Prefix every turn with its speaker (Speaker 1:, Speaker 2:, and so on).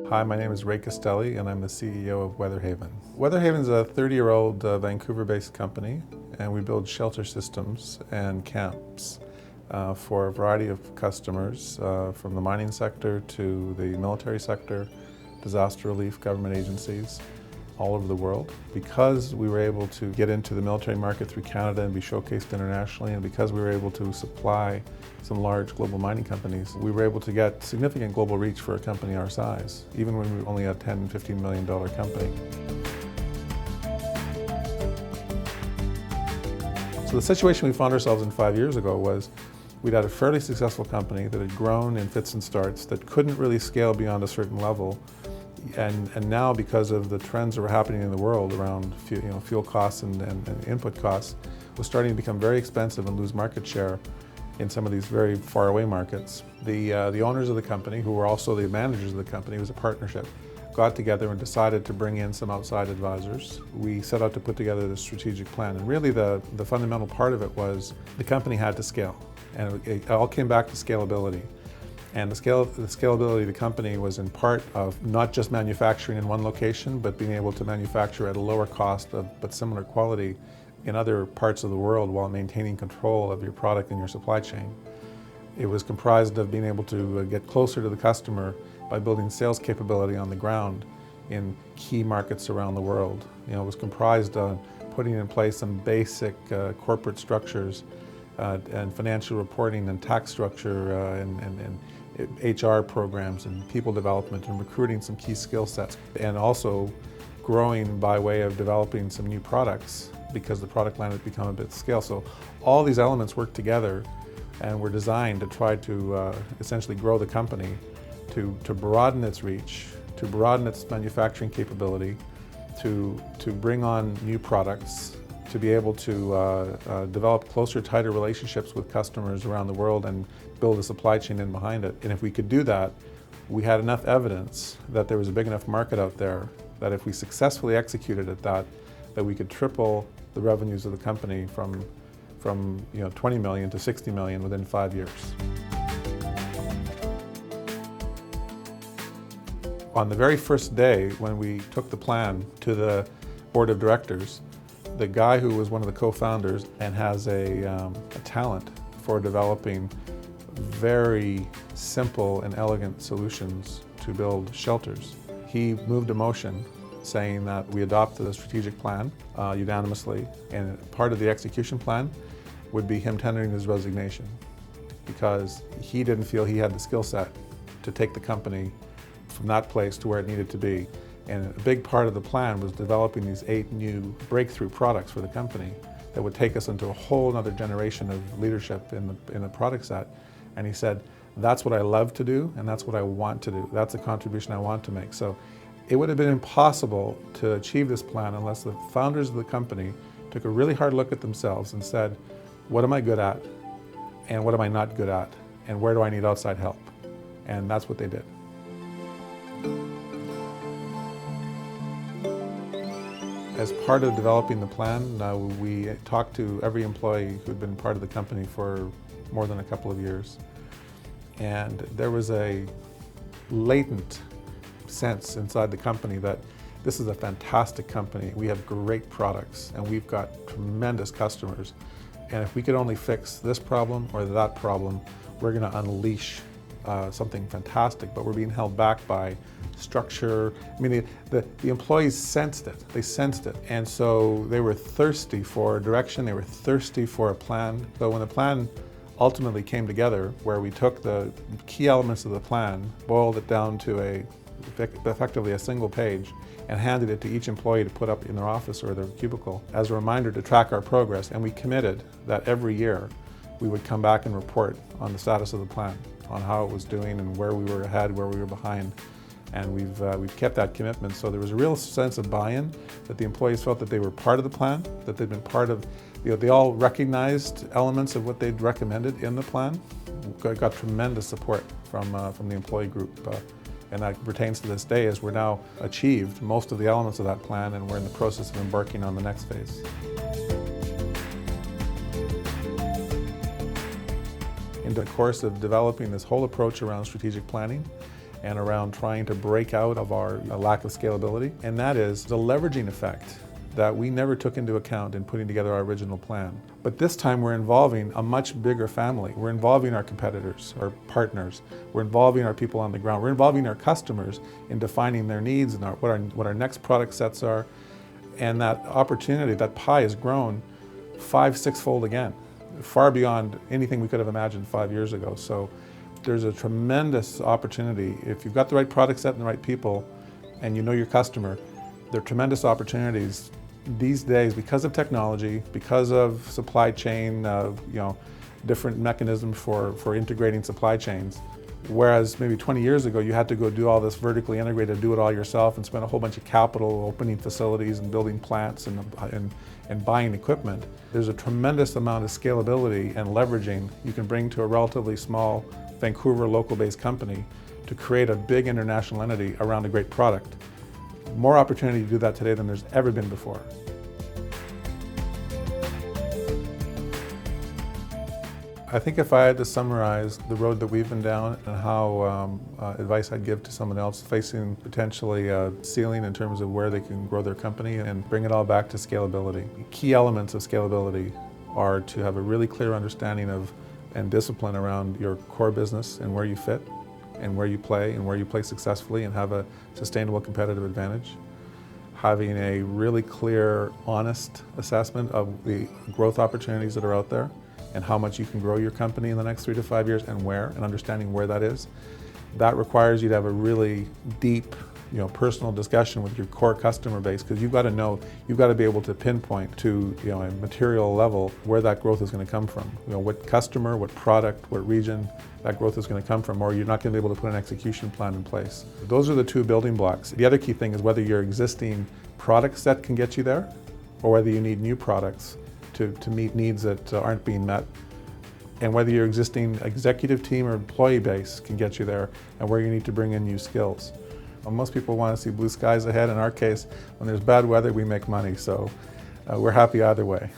Speaker 1: Hi, my name is Castelli and I'm the CEO of Weatherhaven. Weatherhaven is a 30-year-old Vancouver-based company, and we build shelter systems and camps for a variety of customers, from the mining sector to the military sector, disaster relief, government agencies all over the world. Because we were able to get into the military market through Canada and be showcased internationally, and because we were able to supply some large global mining companies, we were able to get significant global reach for a company our size, even when we were only a $10, $15 million company. So the situation we found ourselves in 5 years ago was we'd had a fairly successful company that had grown in fits and starts, that couldn't really scale beyond a certain level. And now, because of the trends that were happening in the world around fuel costs and input costs, was starting to become very expensive and lose market share in some of these very far away markets. The owners of the company, who were also the managers of the company, it was a partnership, got together and decided to bring in some outside advisors. We set out to put together this strategic plan, and really the fundamental part of it was the company had to scale, and it all came back to scalability. And the scalability of the company was in part of not just manufacturing in one location, but being able to manufacture at a lower cost but similar quality in other parts of the world while maintaining control of your product and your supply chain. It was comprised of being able to get closer to the customer by building sales capability on the ground in key markets around the world. It was comprised of putting in place some basic corporate structures and financial reporting and tax structure and HR programs and people development and recruiting some key skill sets, and also growing by way of developing some new products because the product line had become a bit scale. So all these elements work together and were designed to try to essentially grow the company, to broaden its reach, to broaden its manufacturing capability, to bring on new products, to be able to develop closer, tighter relationships with customers around the world and build a supply chain in behind it. And if we could do that, we had enough evidence that there was a big enough market out there that if we successfully executed at that we could triple the revenues of the company from 20 million to 60 million within 5 years. On the very first day when we took the plan to the board of directors, the guy who was one of the co-founders and has a talent for developing very simple and elegant solutions to build shelters, he moved a motion saying that we adopt the strategic plan unanimously, and part of the execution plan would be him tendering his resignation because he didn't feel he had the skill set to take the company from that place to where it needed to be. And a big part of the plan was developing these 8 new breakthrough products for the company that would take us into a whole other generation of leadership in the product set. And he said, that's what I love to do, and that's what I want to do. That's a contribution I want to make. So it would have been impossible to achieve this plan unless the founders of the company took a really hard look at themselves and said, what am I good at? And what am I not good at? And where do I need outside help? And that's what they did. As part of developing the plan, we talked to every employee who'd been part of the company for more than a couple of years. And there was a latent sense inside the company that this is a fantastic company. We have great products and we've got tremendous customers. And if we could only fix this problem or that problem, we're going to unleash something fantastic, but we're being held back by structure. I mean, the employees sensed it. They sensed it. And so they were thirsty for direction. They were thirsty for a plan. So when the plan ultimately came together, where we took the key elements of the plan, boiled it down to effectively a single page, and handed it to each employee to put up in their office or their cubicle as a reminder to track our progress. And we committed that every year we would come back and report on the status of the plan, on how it was doing and where we were ahead, where we were behind. And we've kept that commitment. So there was a real sense of buy-in, that the employees felt that they were part of the plan, that they'd been part of, they all recognized elements of what they'd recommended in the plan. Got tremendous support from the employee group. And that pertains to this day, as we're now achieved most of the elements of that plan and we're in the process of embarking on the next phase. In the course of developing this whole approach around strategic planning and around trying to break out of our lack of scalability, and that is the leveraging effect that we never took into account in putting together our original plan. But this time we're involving a much bigger family. We're involving our competitors, our partners. We're involving our people on the ground. We're involving our customers in defining their needs and what our next product sets are. And that opportunity, that pie has grown 5-6-fold again, far beyond anything we could have imagined 5 years ago. So there's a tremendous opportunity. If you've got the right product set and the right people, and you know your customer, there are tremendous opportunities these days because of technology, because of supply chain, different mechanisms for integrating supply chains. Whereas maybe 20 years ago, you had to go do all this vertically integrated, do it all yourself, and spend a whole bunch of capital opening facilities and building plants and buying equipment. There's a tremendous amount of scalability and leveraging you can bring to a relatively small Vancouver local-based company to create a big international entity around a great product. More opportunity to do that today than there's ever been before. I think if I had to summarize the road that we've been down and how advice I'd give to someone else facing potentially a ceiling in terms of where they can grow their company and bring it all back to scalability. Key elements of scalability are to have a really clear understanding of and discipline around your core business and where you fit and where you play successfully and have a sustainable competitive advantage. Having a really clear, honest assessment of the growth opportunities that are out there and how much you can grow your company in the next 3 to 5 years and where, and understanding where that is. That requires you to have a really deep, personal discussion with your core customer base, because you've got to know, you've got to be able to pinpoint to, a material level where that growth is going to come from. What customer, what product, what region that growth is going to come from, or you're not going to be able to put an execution plan in place. Those are the two building blocks. The other key thing is whether your existing product set can get you there, or whether you need new products to meet needs that aren't being met, and whether your existing executive team or employee base can get you there, and where you need to bring in new skills. Most people want to see blue skies ahead. In our case, when there's bad weather, we make money, so we're happy either way.